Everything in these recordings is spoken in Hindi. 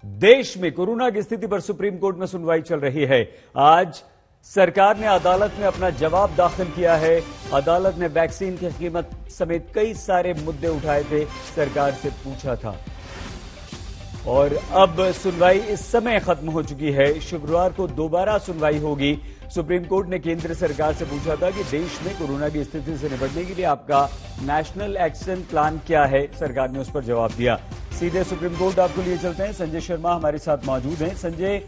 देश में कोरोना की स्थिति पर सुप्रीम कोर्ट में सुनवाई चल रही है। आज सरकार ने अदालत में अपना जवाब दाखिल किया है। अदालत ने वैक्सीन की कीमत समेत कई सारे मुद्दे उठाए थे, सरकार से पूछा था और अब सुनवाई इस समय खत्म हो चुकी है। शुक्रवार को दोबारा सुनवाई होगी। सुप्रीम कोर्ट ने केंद्र सरकार से पूछा था कि देश में कोरोना की स्थिति से निपटने के लिए आपका नेशनल एक्शन प्लान क्या है। सरकार ने उस पर जवाब दिया। सीधे सुप्रीम कोर्ट आपको लिए चलते हैं। संजय शर्मा हमारे साथ मौजूद हैं। संजय,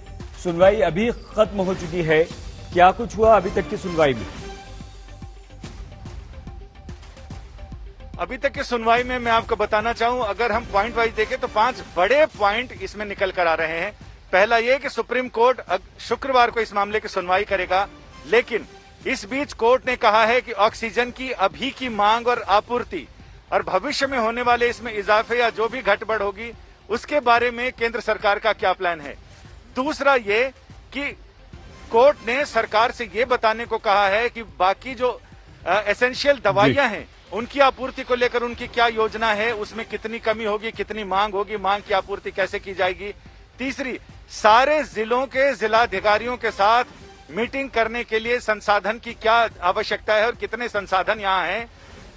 सुनवाई अभी खत्म हो चुकी है, क्या कुछ हुआ अभी तक की सुनवाई में? अभी तक की सुनवाई में मैं आपको बताना चाहूं, अगर हम पॉइंट वाइज देखें तो 5 बड़े पॉइंट इसमें निकल कर आ रहे हैं। पहला यह कि सुप्रीम कोर्ट शुक्रवार को इस मामले की सुनवाई करेगा, लेकिन इस बीच कोर्ट ने कहा है कि ऑक्सीजन की अभी की मांग और आपूर्ति और भविष्य में होने वाले इसमें इजाफे या जो भी घटबढ़ होगी उसके बारे में केंद्र सरकार का क्या प्लान है। दूसरा ये कि कोर्ट ने सरकार से ये बताने को कहा है कि बाकी जो एसेंशियल दवाइयां हैं उनकी आपूर्ति को लेकर उनकी क्या योजना है, उसमें कितनी कमी होगी, कितनी मांग होगी, मांग की आपूर्ति कैसे की जाएगी। तीसरी, सारे जिलों के जिलाधिकारियों के साथ मीटिंग करने के लिए संसाधन की क्या आवश्यकता है और कितने संसाधन यहाँ हैं,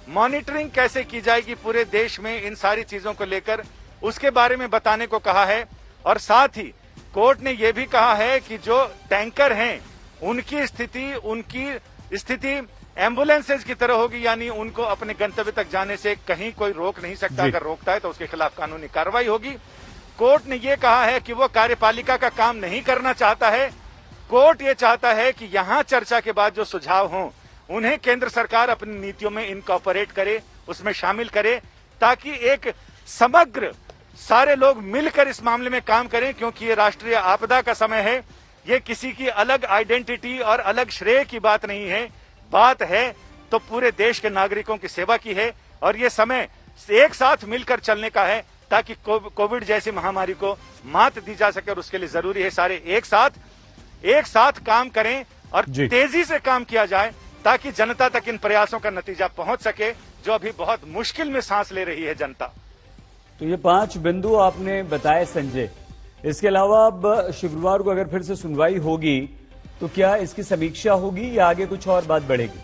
मॉनिटरिंग कैसे की जाएगी पूरे देश में, इन सारी चीजों को लेकर उसके बारे में बताने को कहा है। और साथ ही कोर्ट ने यह भी कहा है कि जो टैंकर हैं उनकी स्थिति एम्बुलेंसेज की तरह होगी, यानी उनको अपने गंतव्य तक जाने से कहीं कोई रोक नहीं सकता। अगर रोकता है तो उसके खिलाफ कानूनी कार्रवाई होगी। कोर्ट ने यह कहा है कि वो कार्यपालिका का काम नहीं करना चाहता है। कोर्ट ये चाहता है कि यहां चर्चा के बाद जो सुझाव हों उन्हें केंद्र सरकार अपनी नीतियों में इनकॉर्पोरेट करे, उसमें शामिल करे, ताकि एक समग्र सारे लोग मिलकर इस मामले में काम करें, क्योंकि ये राष्ट्रीय आपदा का समय है। ये किसी की अलग आइडेंटिटी और अलग श्रेय की बात नहीं है, बात है तो पूरे देश के नागरिकों की सेवा की है और ये समय एक साथ मिलकर चलने का है ताकि कोविड जैसी महामारी को मात दी जा सके। और उसके लिए जरूरी है सारे एक साथ काम करें और तेजी से काम किया जाए ताकि जनता तक इन प्रयासों का नतीजा पहुंच सके, जो अभी बहुत मुश्किल में सांस ले रही है जनता। तो ये 5 बिंदु आपने बताए संजय। इसके अलावा अब शुक्रवार को अगर फिर से सुनवाई होगी तो क्या इसकी समीक्षा होगी या आगे कुछ और बात बढ़ेगी?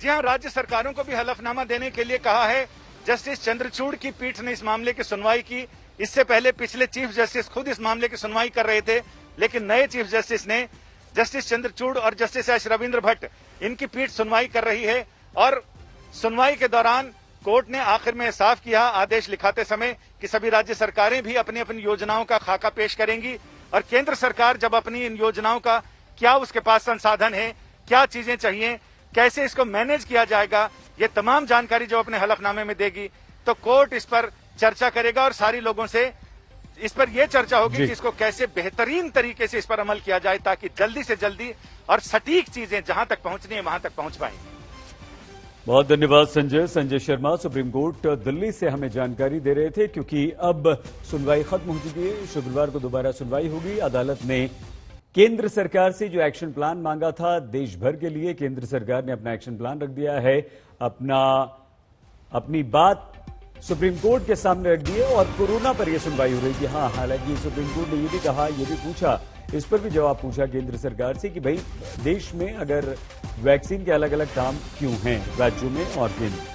जी हां, राज्य सरकारों को भी हलफनामा देने के लिए कहा है। जस्टिस चंद्रचूड़ की पीठ ने इस मामले की सुनवाई की। इससे पहले पिछले चीफ जस्टिस खुद इस मामले की सुनवाई कर रहे थे, लेकिन नए चीफ जस्टिस ने, जस्टिस चंद्रचूड़ और जस्टिस एस रविंद्र भट्ट, इनकी पीठ सुनवाई कर रही है। और सुनवाई के दौरान कोर्ट ने आखिर में साफ किया आदेश लिखाते समय कि सभी राज्य सरकारें भी अपनी अपनी योजनाओं का खाका पेश करेंगी और केंद्र सरकार जब अपनी इन योजनाओं का क्या उसके पास संसाधन है, क्या चीजें चाहिए, कैसे इसको मैनेज किया जाएगा, ये तमाम जानकारी जो अपने हलफनामे में देगी तो कोर्ट इस पर चर्चा करेगा और सारी लोगों से इस पर यह चर्चा होगी कि इसको कैसे बेहतरीन तरीके से इस पर अमल किया जाए ताकि जल्दी से जल्दी और सटीक चीजें जहां तक पहुंचनी है वहां तक पहुंच पाए। बहुत धन्यवाद संजय। संजय शर्मा सुप्रीम कोर्ट दिल्ली से हमें जानकारी दे रहे थे, क्योंकि अब सुनवाई खत्म हो चुकी है। शुक्रवार को दोबारा सुनवाई होगी। अदालत ने केंद्र सरकार से जो एक्शन प्लान मांगा था देश भर के लिए, केंद्र सरकार ने अपना एक्शन प्लान रख दिया है, अपनी बात सुप्रीम कोर्ट के सामने रख दी है और कोरोना पर यह सुनवाई हो रही थी। हाँ, हालांकि सुप्रीम कोर्ट ने यह भी कहा, यह भी पूछा, इस पर भी जवाब पूछा केंद्र सरकार से कि भाई देश में अगर वैक्सीन के अलग अलग काम क्यों हैं राज्यों में और केंद्र।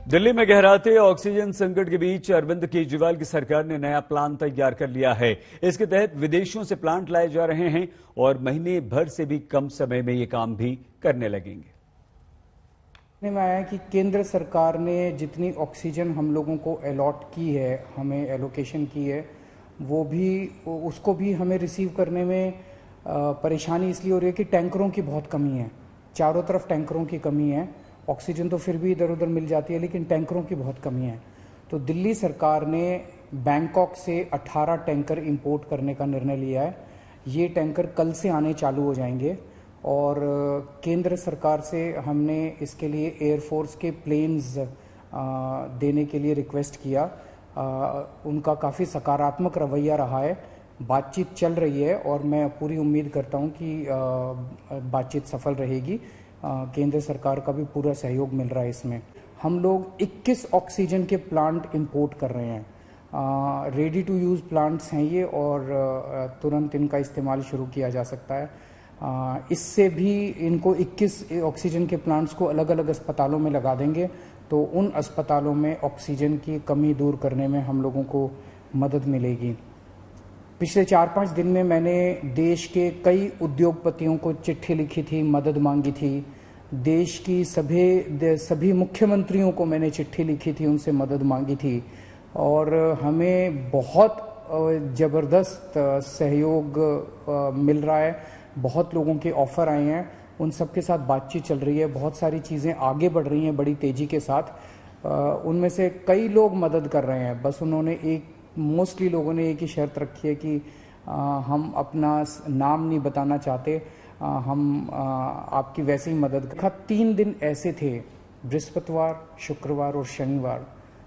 दिल्ली में गहराते ऑक्सीजन संकट के बीच अरविंद केजरीवाल की सरकार ने नया प्लान तैयार कर लिया है। इसके तहत विदेशों से प्लांट लाए जा रहे हैं और महीने भर से भी कम समय में ये काम भी करने लगेंगे। में आया कि केंद्र सरकार ने जितनी ऑक्सीजन हम लोगों को अलॉट की है, हमें एलोकेशन की है, वो भी उसको भी हमें रिसीव करने में परेशानी इसलिए हो रही है कि टैंकरों की बहुत कमी है। चारों तरफ टैंकरों की कमी है। ऑक्सीजन तो फिर भी इधर उधर मिल जाती है, लेकिन टैंकरों की बहुत कमी है। तो दिल्ली सरकार ने बैंकॉक से 18 टैंकर इंपोर्ट करने का निर्णय लिया है। ये टैंकर कल से आने चालू हो जाएंगे और केंद्र सरकार से हमने इसके लिए एयरफोर्स के प्लेन्स देने के लिए रिक्वेस्ट किया। उनका काफ़ी सकारात्मक रवैया रहा है। बातचीत चल रही है और मैं पूरी उम्मीद करता हूं कि बातचीत सफल रहेगी। केंद्र सरकार का भी पूरा सहयोग मिल रहा है इसमें। हम लोग 21 ऑक्सीजन के प्लांट इंपोर्ट कर रहे हैं। रेडी टू यूज़ प्लांट्स हैं ये, और तुरंत इनका इस्तेमाल शुरू किया जा सकता है। इससे भी इनको 21 ऑक्सीजन के प्लांट्स को अलग अलग अस्पतालों में लगा देंगे तो उन अस्पतालों में ऑक्सीजन की कमी दूर करने में हम लोगों को मदद मिलेगी। पिछले 4-5 दिन में मैंने देश के कई उद्योगपतियों को चिट्ठी लिखी थी, मदद मांगी थी। देश की सभी मुख्यमंत्रियों को मैंने चिट्ठी लिखी थी, उनसे मदद मांगी थी, और हमें बहुत ज़बरदस्त सहयोग मिल रहा है। बहुत लोगों के ऑफ़र आए हैं, उन सब के साथ बातचीत चल रही है। बहुत सारी चीज़ें आगे बढ़ रही हैं बड़ी तेज़ी के साथ। उनमें से कई लोग मदद कर रहे हैं। बस उन्होंने मोस्टली लोगों ने एक ही शर्त रखी है कि हम अपना नाम नहीं बताना चाहते, हम आपकी वैसे ही मदद। 3 दिन ऐसे थे, बृहस्पतिवार, शुक्रवार और शनिवार,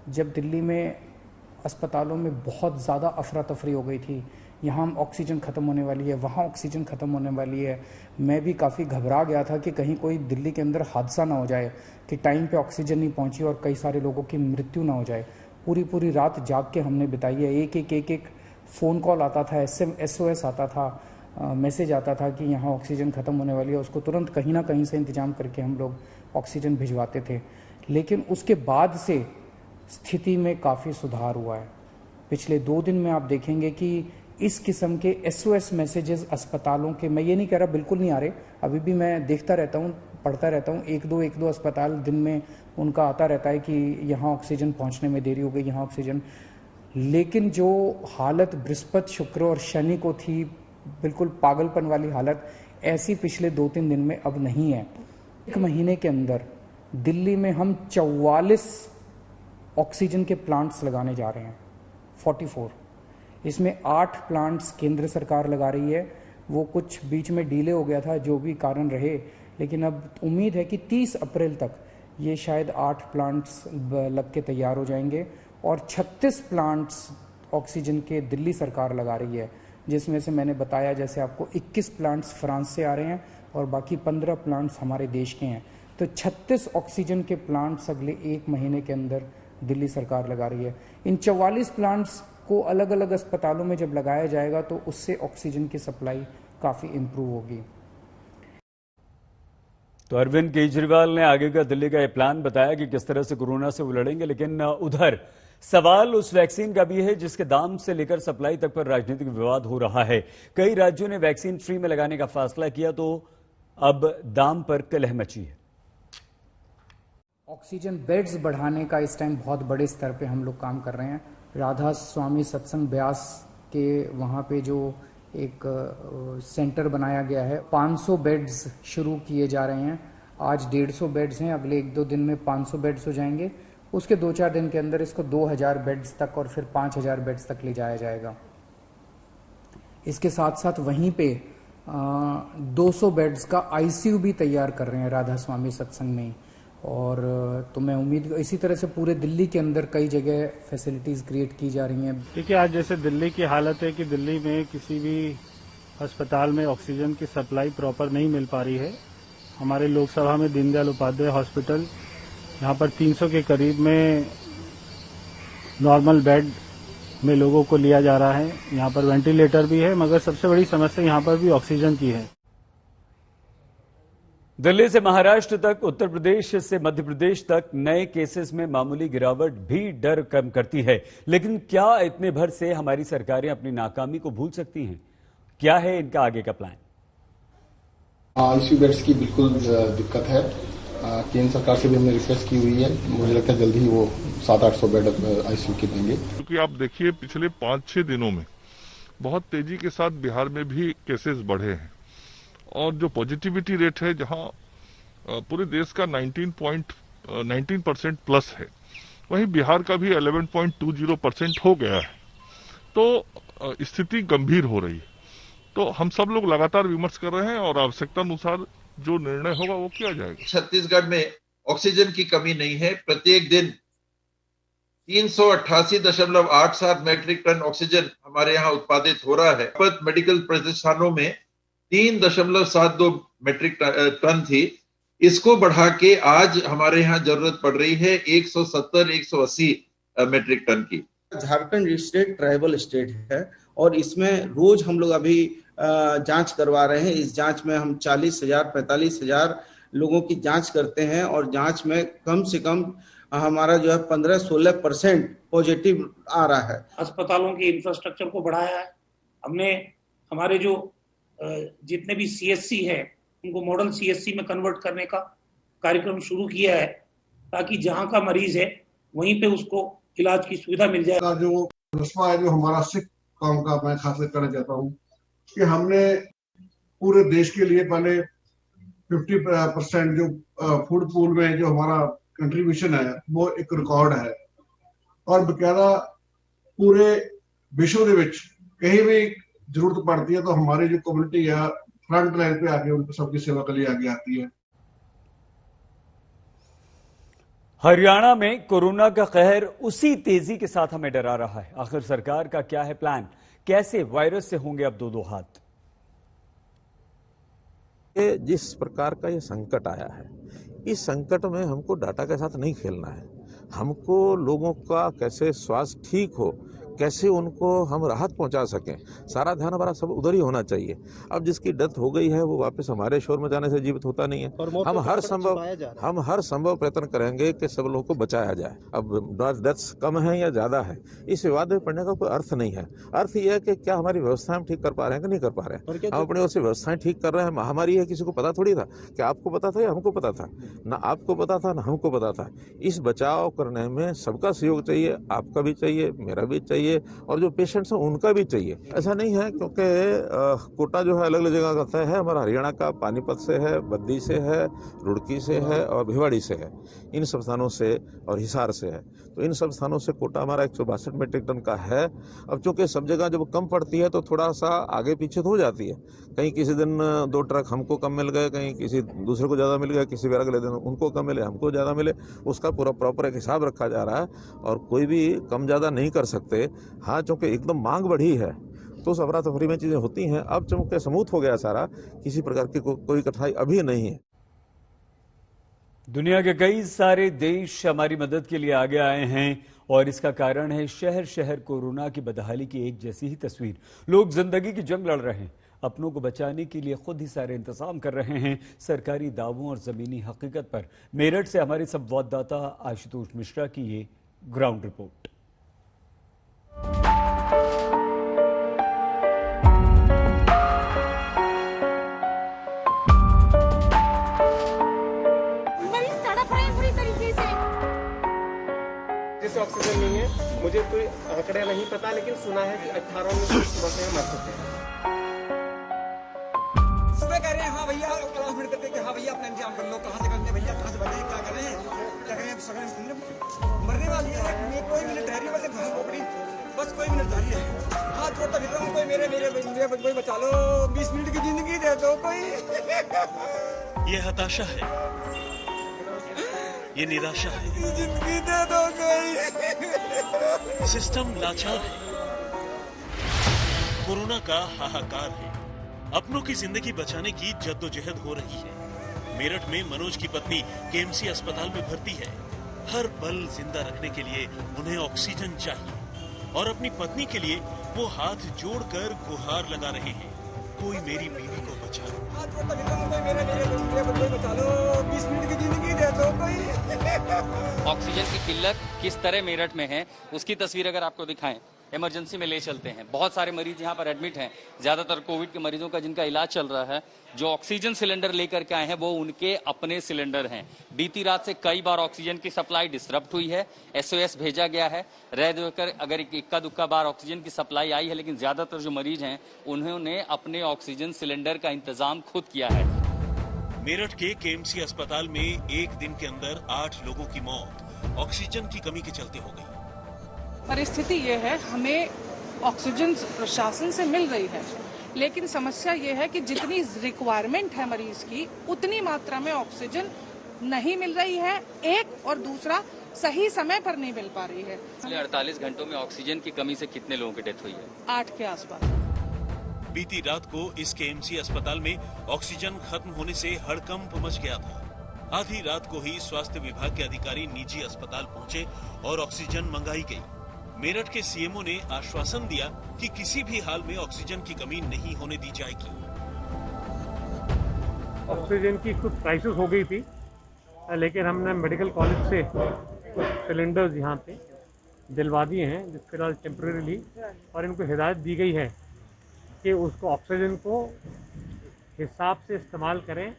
जब दिल्ली में अस्पतालों में बहुत ज़्यादा अफरा तफरी हो गई थी। यहाँ ऑक्सीजन ख़त्म होने वाली है, वहाँ ऑक्सीजन ख़त्म होने वाली है। मैं भी काफ़ी घबरा गया था कि कहीं कोई दिल्ली के अंदर हादसा ना हो जाए कि टाइम पे ऑक्सीजन नहीं पहुँची और कई सारे लोगों की मृत्यु ना हो जाए। पूरी रात जाग के हमने बिताई है। एक फ़ोन कॉल आता था, SOS आता था, मैसेज आता था कि यहाँ ऑक्सीजन ख़त्म होने वाली है। उसको तुरंत कहीं ना कहीं से इंतजाम करके हम लोग ऑक्सीजन भिजवाते थे। लेकिन उसके बाद से स्थिति में काफ़ी सुधार हुआ है। पिछले 2 दिन में आप देखेंगे कि इस किस्म के SOS मैसेजेस अस्पतालों के, मैं ये नहीं कह रहा बिल्कुल नहीं आ रहे, अभी भी मैं देखता रहता हूँ, पढ़ता रहता हूँ। एक दो अस्पताल दिन में उनका आता रहता है कि यहाँ ऑक्सीजन पहुँचने में देरी हो गई, यहाँ ऑक्सीजन। लेकिन जो हालत बृहस्पति, शुक्र और शनि को थी, बिल्कुल पागलपन वाली हालत, ऐसी पिछले 2-3 दिन में अब नहीं है। 1 महीने के अंदर दिल्ली में हम 44 ऑक्सीजन के प्लांट्स लगाने जा रहे हैं, 44। इसमें 8 प्लांट्स केंद्र सरकार लगा रही है। वो कुछ बीच में डिले हो गया था, जो भी कारण रहे, लेकिन अब उम्मीद है कि 30 अप्रैल तक ये शायद 8 प्लांट्स लग के तैयार हो जाएंगे। और 36 प्लांट्स ऑक्सीजन के दिल्ली सरकार लगा रही है, जिसमें से मैंने बताया जैसे आपको 21 प्लांट्स फ्रांस से आ रहे हैं और बाकी 15 प्लांट्स हमारे देश के हैं। तो 36 ऑक्सीजन के प्लांट्स अगले 1 महीने के अंदर दिल्ली सरकार लगा रही है। इन 44 प्लांट्स को अलग अलग अस्पतालों में जब लगाया जाएगा तो उससे ऑक्सीजन की सप्लाई काफ़ी इम्प्रूव होगी। तो अरविंद केजरीवाल ने आगे का दिल्ली का ये प्लान बताया कि किस तरह से कोरोना से वो लड़ेंगे, लेकिन उधर सवाल उस वैक्सीन का भी है जिसके दाम से लेकर सप्लाई तक पर राजनीतिक विवाद हो रहा है। कई राज्यों ने वैक्सीन फ्री में लगाने का फैसला किया तो अब दाम पर कलह मची है। ऑक्सीजन बेड्स बढ़ाने का इस टाइम बहुत बड़े स्तर पे हम लोग काम कर रहे हैं। राधा स्वामी सत्संग ब्यास के वहाँ पे जो एक सेंटर बनाया गया है, 500 बेड्स शुरू किए जा रहे हैं। आज 150 बेड्स हैं, अगले 1-2 दिन में 500 बेड्स हो जाएंगे। उसके 2-4 दिन के अंदर इसको 2000 बेड्स तक और फिर 5000 बेड्स तक ले जाया जाएगा। इसके साथ साथ वहीं पे 200 बेड्स का ICU भी तैयार कर रहे हैं राधा स्वामी सत्संग में। और तो मैं उम्मीद, इसी तरह से पूरे दिल्ली के अंदर कई जगह फैसिलिटीज क्रिएट की जा रही हैं। देखिए, आज जैसे दिल्ली की हालत है कि दिल्ली में किसी भी अस्पताल में ऑक्सीजन की सप्लाई प्रॉपर नहीं मिल पा रही है। हमारे लोकसभा में दीनदयाल उपाध्याय हॉस्पिटल, यहाँ पर 300 के करीब में नॉर्मल बेड में लोगों को लिया जा रहा है। यहाँ पर वेंटिलेटर भी है, मगर सबसे बड़ी समस्या यहाँ पर भी ऑक्सीजन की है। दिल्ली से महाराष्ट्र तक, उत्तर प्रदेश से मध्य प्रदेश तक नए केसेस में मामूली गिरावट भी डर कम करती है। लेकिन क्या इतने भर से हमारी सरकारें अपनी नाकामी को भूल सकती हैं? क्या है इनका आगे का प्लान? ICU बेड्स की बिल्कुल दिक्कत है। केंद्र सरकार से भी हमने रिक्वेस्ट की हुई है। मुझे लगता है जल्दी ही वो 700-800 बेड ICU के देंगे। क्योंकि आप देखिए, पिछले 5-6 दिनों में बहुत तेजी के साथ बिहार में भी केसेस बढ़े हैं और जो पॉजिटिविटी रेट है, जहां पूरे देश का 19% प्लस है, वहीं बिहार का भी 11.20% हो गया है। तो स्थिति गंभीर हो रही है। तो हम सब लोग लगातार विमर्श कर रहे हैं और आवश्यकता अनुसार जो निर्णय होगा वो किया जाएगा। छत्तीसगढ़ में ऑक्सीजन की कमी नहीं है। प्रत्येक दिन 388.87 मेट्रिक टन ऑक्सीजन हमारे यहाँ उत्पादित हो रहा है। मेडिकल प्रतिष्ठानों में 3.72 मेट्रिक टन थी। इसको बढ़ा के आज हमारे यहाँ जरूरत पड़ रही है 170-180 मेट्रिक टन की। झारखंड स्टेट ट्राइबल स्टेट है और इसमें रोज हम लोग अभी जांच करवा रहे हैं। इस जांच में हम 40,000-45,000 लोगों की जांच करते हैं और जांच में कम से कम हमारा जो है 15-16% पॉजिटिव आ रहा है। अस्पतालों के इंफ्रास्ट्रक्चर को बढ़ाया है हमने। हमारे जो जितने भी CSC है उनको मॉडल CSC में कन्वर्ट करने का कार्यक्रम शुरू किया है ताकि जहां का मरीज है वहीं पे उसको इलाज की सुविधा मिल जाए। जो रस्मा है जो हमारा सिख काम का मैं खास करना चाहता हूँ कि हमने पूरे देश के लिए पहले 50% जो फूड पूल में जो हमारा कंट्रीब्यूशन है वो एक रिकॉर्ड है और बकायदा पूरे विश्व ਦੇ ਵਿੱਚ कहीं भी जरूरत पड़ती है तो हमारी जो कम्युनिटी है फ्रंट लाइन पे आके उनको सबकी सेवा के लिए आगे आती है। हरियाणा में कोरोना का कहर उसी तेजी के साथ हमें डरा रहा है। आखिर सरकार का क्या है प्लान? कैसे वायरस से होंगे अब दो हाथ? जिस प्रकार का ये संकट आया है, इस संकट में हमको डाटा के साथ नहीं खेलना है। हमको लोगों का कैसे स्वास्थ्य ठीक हो, कैसे उनको हम राहत पहुंचा सकें, सारा ध्यान हमारा सब उधर ही होना चाहिए। अब जिसकी डेथ हो गई है वो वापस हमारे शोर में जाने से जीवित होता नहीं है। हम हर संभव प्रयत्न करेंगे कि सब लोगों को बचाया जाए। अब डेथ्स कम है या ज्यादा है, इस विवाद में पड़ने का कोई अर्थ नहीं है। अर्थ यह है कि क्या हमारी व्यवस्थाएं हम ठीक कर पा रहे हैं कि नहीं कर पा रहे हैं। हम अपनी ओर से व्यवस्थाएं ठीक कर रहे हैं। महामारी है, किसी को पता थोड़ी था। क्या आपको पता था या हमको पता था? ना आपको पता था ना हमको पता था। इस बचाव करने में सबका सहयोग चाहिए, आपका भी चाहिए, मेरा भी चाहिए और जो पेशेंट्स हैं उनका भी चाहिए। ऐसा नहीं है क्योंकि कोटा जो है अलग अलग जगह का तय है। हमारा हरियाणा का पानीपत से है, बद्दी से है, रुड़की से है और भिवाड़ी से है। इन सब स्थानों से और हिसार से है। तो इन सब स्थानों से कोटा हमारा 162 मेट्रिक टन का है। अब चूंकि सब जगह जब कम पड़ती है तो थोड़ा सा आगे पीछे तो हो जाती है। कहीं किसी दिन 2 ट्रक हमको कम मिल गए, कहीं किसी दूसरे को ज्यादा मिल गया, किसी भी अगले दिन उनको कम मिले, हमको ज्यादा मिले। उसका पूरा प्रॉपर एक हिसाब रखा जा रहा है और कोई भी कम ज्यादा नहीं कर सकते। हाँ, चूंकि एकदम मांग बढ़ी है तो उस अफरा तफरी में चीजें होती हैं। अब चूंकि समूथ हो गया सारा, किसी प्रकार की कोई कठिनाई अभी नहीं है। दुनिया के कई सारे देश हमारी मदद के लिए आगे आए हैं और इसका कारण है शहर शहर कोरोना की बदहाली की एक जैसी ही तस्वीर। लोग जिंदगी की जंग लड़ रहे हैं, अपनों को बचाने के लिए खुद ही सारे इंतजाम कर रहे हैं सरकारी दावों और जमीनी हकीकत पर। मेरठ से हमारे संवाददाता आशुतोष मिश्रा की ये ग्राउंड रिपोर्ट। ऑक्सीजन नहीं है, मुझे कोई आंकड़ा नहीं पता, लेकिन सुना है कि 18 में बसे मर सकते हैं। सुबह कह रहे हैं हाँ भैया, अनाउंसमेंट करते हैं कि हाँ भैया अपना इंतजाम कर लो, कहाँ से करते हैं भैया, कहाँ से बने, क्या करें मरने वाली है। कोई मिनट रह रही है, बस कोई मिनट जा रही है। हाथ जोड़ता फिर रहा हूँ, कोई मेरे कोई बचा लो, 20 मिनट की जिंदगी दे दो कोई। ये हताशा है, ये निराशा है, जिंदगी दे दो कोई। सिस्टम लाचार है, कोरोना का हाहाकार है, अपनों की जिंदगी बचाने की जद्दोजहद हो रही है। मेरठ में मनोज की पत्नी केएमसी अस्पताल में भर्ती है। हर पल जिंदा रखने के लिए उन्हें ऑक्सीजन चाहिए और अपनी पत्नी के लिए वो हाथ जोड़कर गुहार लगा रहे हैं, कोई मेरी बीवी को बचा लो। ऑक्सीजन की किल्लत किस तरह मेरठ में है उसकी तस्वीर अगर आपको दिखाएं, इमरजेंसी में ले चलते हैं। बहुत सारे मरीज यहाँ पर एडमिट हैं, ज्यादातर कोविड के मरीजों का जिनका इलाज चल रहा है। जो ऑक्सीजन सिलेंडर लेकर के आए हैं वो उनके अपने सिलेंडर हैं। बीती रात से कई बार ऑक्सीजन की सप्लाई डिसरप्ट हुई है, SOS भेजा गया है। रह देकर अगर इक्का दुक्का बार ऑक्सीजन की सप्लाई आई है, लेकिन ज्यादातर जो मरीज हैं उन्होंने अपने ऑक्सीजन सिलेंडर का इंतजाम खुद किया है। मेरठ के केएमसी अस्पताल में एक दिन के अंदर 8 लोगों की मौत ऑक्सीजन की कमी के चलते हो गई। परिस्थिति ये है, हमें ऑक्सीजन प्रशासन से मिल रही है, लेकिन समस्या ये है कि जितनी रिक्वायरमेंट है मरीज की उतनी मात्रा में ऑक्सीजन नहीं मिल रही है। एक और दूसरा सही समय पर नहीं मिल पा रही है। पिछले 48 घंटों में ऑक्सीजन की कमी से कितने लोगों की डेथ हुई है? 8 के आसपास। बीती रात को इस केएमसी अस्पताल में ऑक्सीजन खत्म होने से हड़कंप मच गया था। आधी रात को ही स्वास्थ्य विभाग के अधिकारी निजी अस्पताल पहुंचे और ऑक्सीजन मंगाई गई। मेरठ के सीएमओ ने आश्वासन दिया कि किसी भी हाल में ऑक्सीजन की कमी नहीं होने दी जाएगी। ऑक्सीजन की कुछ क्राइसिस हो गई थी, लेकिन हमने मेडिकल कॉलेज से कुछ सिलेंडर्स यहाँ पे दिलवा दिए हैं, जिस फिलहाल टेम्परेरीली, और इनको हिदायत दी गई है कि उसको ऑक्सीजन को हिसाब से इस्तेमाल करें,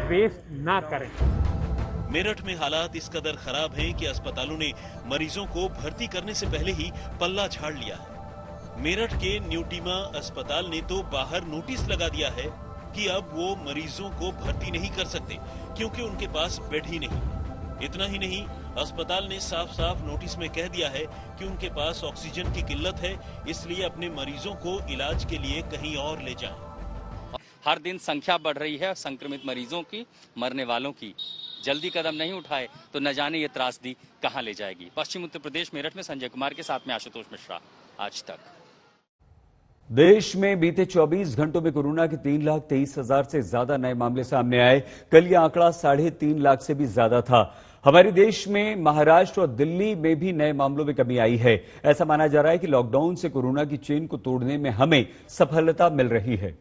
वेस्ट ना करें। मेरठ में हालात इस कदर खराब हैं कि अस्पतालों ने मरीजों को भर्ती करने से पहले ही पल्ला झाड़ लिया है। मेरठ के न्यूटीमा अस्पताल ने तो बाहर नोटिस लगा दिया है कि अब वो मरीजों को भर्ती नहीं कर सकते क्योंकि उनके पास बेड ही नहीं। इतना ही नहीं, अस्पताल ने साफ साफ नोटिस में कह दिया है कि उनके पास ऑक्सीजन की किल्लत है, इसलिए अपने मरीजों को इलाज के लिए कहीं और ले जाएं। हर दिन संख्या बढ़ रही है संक्रमित मरीजों की, मरने वालों की। जल्दी कदम नहीं उठाए तो न जाने ये त्रासदी कहां ले जाएगी। पश्चिम उत्तर प्रदेश मेरठ में संजय कुमार के साथ में आशुतोष मिश्रा, आज तक। देश में बीते 24 घंटों में कोरोना के 3,23,000 से ज्यादा नए मामले सामने आए। कल यह आंकड़ा 3.5 लाख से भी ज्यादा था। हमारे देश में महाराष्ट्र और दिल्ली में भी नए मामलों में कमी आई है। ऐसा माना जा रहा है कि लॉकडाउन से कोरोना की चेन को तोड़ने में हमें सफलता मिल रही है।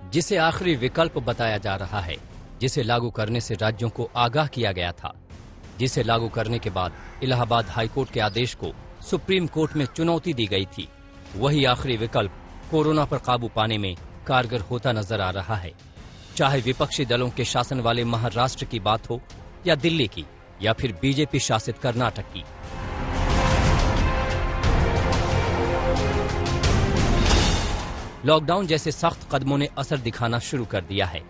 जिसे आखिरी विकल्प बताया जा रहा है, जिसे लागू करने से राज्यों को आगाह किया गया था, जिसे लागू करने के बाद इलाहाबाद हाईकोर्ट के आदेश को सुप्रीम कोर्ट में चुनौती दी गई थी, वही आखिरी विकल्प कोरोना पर काबू पाने में कारगर होता नजर आ रहा है। चाहे विपक्षी दलों के शासन वाले महाराष्ट्र की बात हो या दिल्ली की या फिर बीजेपी शासित कर्नाटक की। लॉकडाउन जैसे सख्त कदमों ने असर दिखाना शुरू कर दिया है।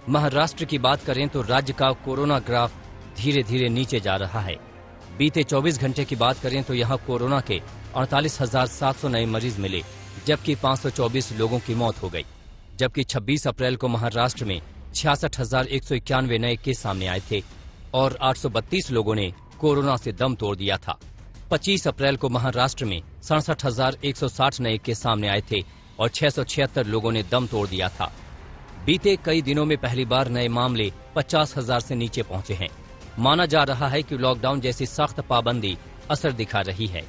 महाराष्ट्र की बात करें तो राज्य का कोरोना ग्राफ धीरे धीरे नीचे जा रहा है। बीते 24 घंटे की बात करें तो यहां कोरोना के 48,700 नए मरीज मिले, जबकि 524 लोगों की मौत हो गई। जबकि 26 अप्रैल को महाराष्ट्र में 66,191 नए केस सामने आए थे और 832 लोगों ने कोरोना से दम तोड़ दिया था। 25 अप्रैल को महाराष्ट्र में 67,160 नए केस सामने आए थे और 676 लोगों ने दम तोड़ दिया था। बीते कई दिनों में पहली बार नए मामले 50,000 से नीचे पहुंचे हैं। माना जा रहा है कि लॉकडाउन जैसी सख्त पाबंदी असर दिखा रही है।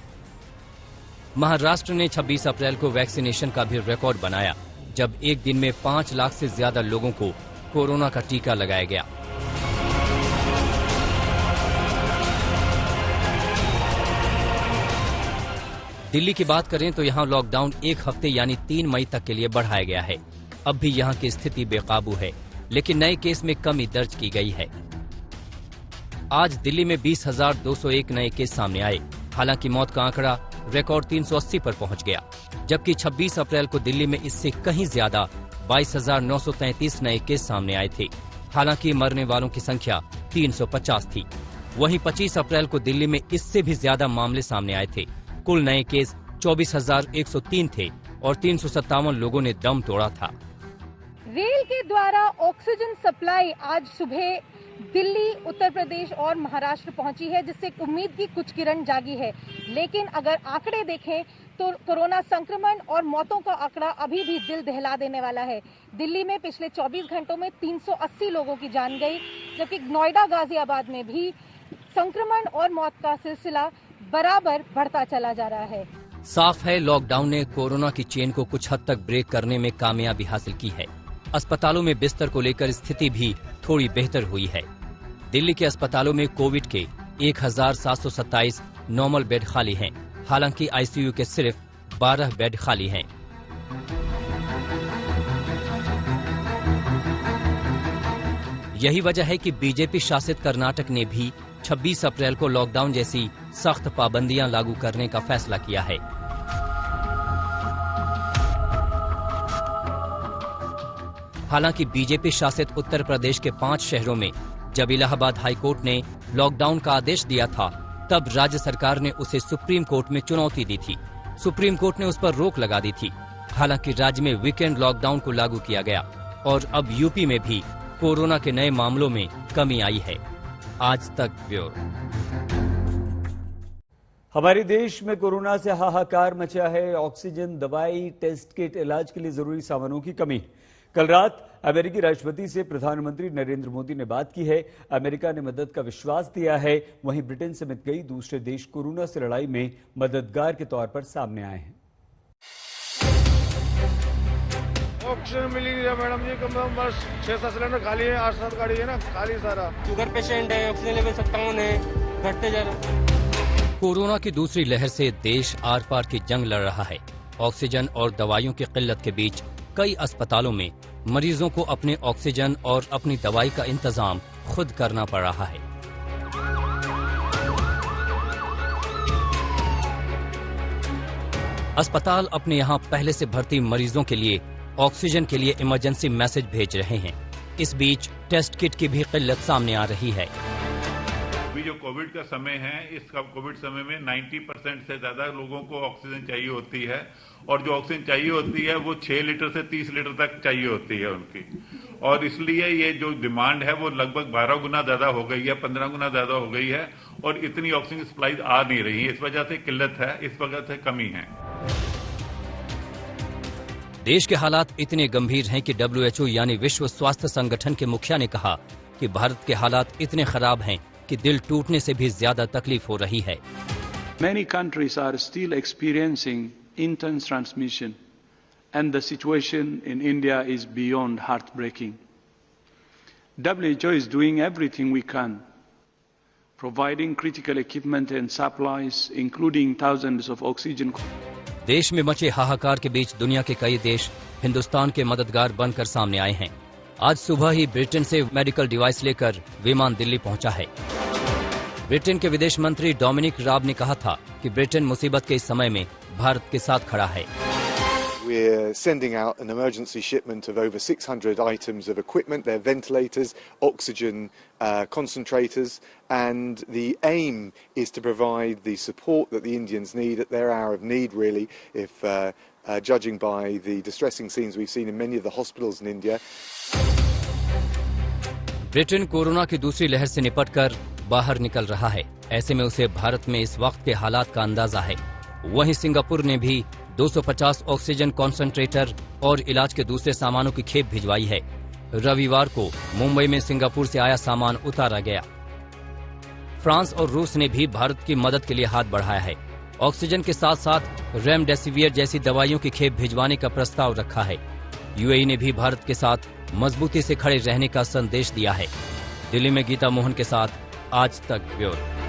महाराष्ट्र ने 26 अप्रैल को वैक्सीनेशन का भी रिकॉर्ड बनाया, जब एक दिन में 5 लाख से ज्यादा लोगों को कोरोना का टीका लगाया गया। दिल्ली की बात करें तो यहां लॉकडाउन 1 हफ्ते यानी 3 मई तक के लिए बढ़ाया गया है। अब भी यहां की स्थिति बेकाबू है, लेकिन नए केस में कमी दर्ज की गई है। आज दिल्ली में 20,201 नए केस सामने आए। हालांकि मौत का आंकड़ा रिकॉर्ड 380 पर पहुंच गया, जबकि 26 अप्रैल को दिल्ली में इससे कहीं ज्यादा 22,933 नए केस सामने आए थे। हालांकि मरने वालों की संख्या 350 थी। वहीं 25 अप्रैल को दिल्ली में इससे भी ज्यादा मामले सामने आए थे। कुल नए केस 24,103 थे और 357 लोगों ने दम तोड़ा था। रेल के द्वारा ऑक्सीजन सप्लाई आज सुबह दिल्ली, उत्तर प्रदेश और महाराष्ट्र पहुंची है, जिससे उम्मीद की कुछ किरण जागी है। लेकिन अगर आंकड़े देखें तो कोरोना संक्रमण और मौतों का आंकड़ा अभी भी दिल दहला देने वाला है। दिल्ली में पिछले 24 घंटों में 380 लोगों की जान गई, जबकि नोएडा, गाजियाबाद में भी संक्रमण और मौत का सिलसिला बराबर बढ़ता चला जा रहा है। साफ है, लॉकडाउन ने कोरोना की चेन को कुछ हद तक ब्रेक करने में कामयाबी हासिल की है। अस्पतालों में बिस्तर को लेकर स्थिति भी थोड़ी बेहतर हुई है। दिल्ली के अस्पतालों में कोविड के 1,727 नॉर्मल बेड खाली हैं। हालांकि आईसीयू के सिर्फ 12 बेड खाली हैं। यही वजह है कि बीजेपी शासित कर्नाटक ने भी 26 अप्रैल को लॉकडाउन जैसी सख्त पाबंदियां लागू करने का फैसला किया है। हालांकि बीजेपी शासित उत्तर प्रदेश के 5 शहरों में जब इलाहाबाद हाईकोर्ट ने लॉकडाउन का आदेश दिया था, तब राज्य सरकार ने उसे सुप्रीम कोर्ट में चुनौती दी थी। सुप्रीम कोर्ट ने उस पर रोक लगा दी थी। हालांकि राज्य में वीकेंड लॉकडाउन को लागू किया गया और अब यूपी में भी कोरोना के नए मामलों में कमी आई है। आज तक ब्यूरो। हमारे देश में कोरोना से हाहाकार मचा है। ऑक्सीजन, दवाई, टेस्ट किट, इलाज के लिए जरूरी सामानों की कमी। कल रात अमेरिकी राष्ट्रपति से प्रधानमंत्री नरेंद्र मोदी ने बात की है। अमेरिका ने मदद का विश्वास दिया है। वहीं ब्रिटेन समेत कई दूसरे देश कोरोना से लड़ाई में मददगार के तौर पर सामने आए हैं। ऑक्सीजन मिली है मैडम जी, कम से कम बस 6-7 सिलेंडर खाली है, 8-7 गाड़ी है ना, खाली सारा। शुगर पेशेंट है, ऑक्सीजन लेवल 57 है, घटते जा रहा। कोरोना की दूसरी लहर से देश आर पार की जंग लड़ रहा है। ऑक्सीजन और दवाइयों की किल्लत के बीच कई अस्पतालों में मरीजों को अपने ऑक्सीजन और अपनी दवाई का इंतजाम खुद करना पड़ रहा है। अस्पताल अपने यहां पहले से भर्ती मरीजों के लिए ऑक्सीजन के लिए इमरजेंसी मैसेज भेज रहे हैं। इस बीच टेस्ट किट की भी किल्लत सामने आ रही है। अभी जो कोविड का समय है, इस कोविड समय में 90% से ज्यादा लोगों को ऑक्सीजन चाहिए होती है, और जो ऑक्सीजन चाहिए होती है वो 6 लीटर से 30 लीटर तक चाहिए होती है उनकी, और इसलिए ये जो डिमांड है वो लगभग 12 गुना ज्यादा हो गई है, 15 गुना ज्यादा हो गई है, और इतनी ऑक्सीजन सप्लाई आ नहीं रही है। इस वजह से किल्लत है, इस वजह से कमी है। देश के हालात इतने गंभीर हैं कि WHO यानी विश्व स्वास्थ्य संगठन के मुखिया ने कहा कि भारत के हालात इतने खराब हैं कि दिल टूटने से भी ज्यादा तकलीफ हो रही है। Many countries are still experiencing intense transmission, and the situation in India is beyond heartbreaking. WHO is doing everything we can, providing critical equipment and supplies, including thousands of oxygen. देश में मचे हाहाकार के बीच दुनिया के कई देश हिंदुस्तान के मददगार बनकर सामने आए हैं। आज सुबह ही ब्रिटेन से मेडिकल डिवाइस लेकर विमान दिल्ली पहुंचा है। ब्रिटेन के विदेश मंत्री डोमिनिक राब ने कहा था कि ब्रिटेन मुसीबत के इस समय में भारत के साथ खड़ा है। We're sending out an emergency shipment of over 600 items of equipment. They're ventilators, oxygen concentrators, and the aim is to provide the support that the Indians need at their hour of need, really, if judging by the distressing scenes we've seen in many of the hospitals in India. Britain corona की दूसरी लहर से निपटकर बाहर निकल रहा है। ऐसे में उसे भारत में इस वक्त के हालात का अंदाजा है। वहीं सिंगापुर ने भी 250 ऑक्सीजन कॉन्सेंट्रेटर और इलाज के दूसरे सामानों की खेप भिजवाई है। रविवार को मुंबई में सिंगापुर से आया सामान उतारा गया। फ्रांस और रूस ने भी भारत की मदद के लिए हाथ बढ़ाया है। ऑक्सीजन के साथ साथ रेमडेसिविर जैसी दवाइयों की खेप भिजवाने का प्रस्ताव रखा है। यूएई ने भी भारत के साथ मजबूती से खड़े रहने का संदेश दिया है। दिल्ली में गीता मोहन के साथ आज तक ब्यूरो।